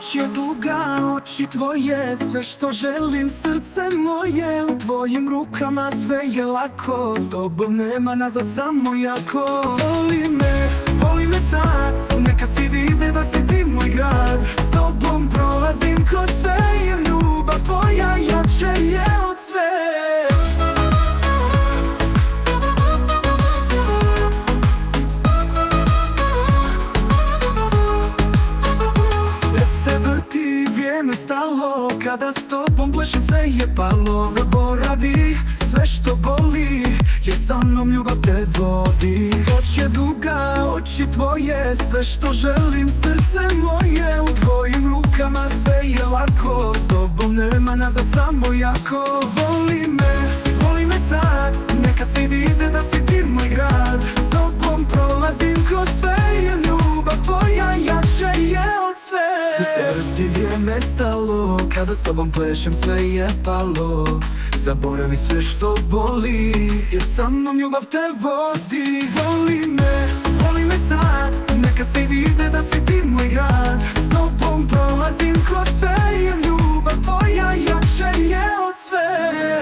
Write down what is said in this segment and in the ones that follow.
Noć je duga, oči tvoje, sve što želim, srce moje. U tvojim rukama sve je lako, s tobom nema nazad, samo jako. Voli me sad, neka svi vide da si ti moj grad. S tobom prolazim kroz sve, jer ljubav tvoja jače je od sve. Vrijeme stalo, kada s tobom plešem sve je palo. Zaboravi sve što boli, jer sa mnom ljubav te vodi. Noć je duga, oči tvoje, sve što želim, srce moje. U tvojim rukama sve je lako, s tobom nema nazad, samo jako. Voli me sad, neka svi vide da si ti moj grad. S tobom prolazim kroz sve, jer ljubav tvoja jače je od sve. Sve ti vrijeme stalo, kada s tobom plešem sve je palo. Zaboravi sve što boli, jer sa mnom ljubav te vodi. Voli me sad, neka svi vide da si ti moj grad. S tobom prolazim kroz sve, jer ljubav tvoja jače je od sve.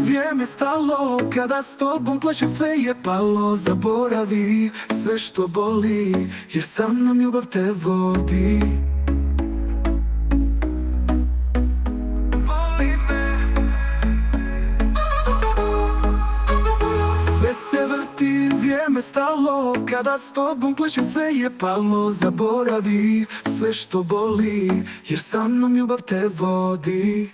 Vrijeme stalo, kada s tobom plešem sve je palo. Zaboravi sve što boli, jer sa mnom ljubav te vodi. Voli me. Sve se vrti, vrijeme stalo, kada s tobom plešem sve je palo. Zaboravi sve što boli, jer sa mnom ljubav te vodi.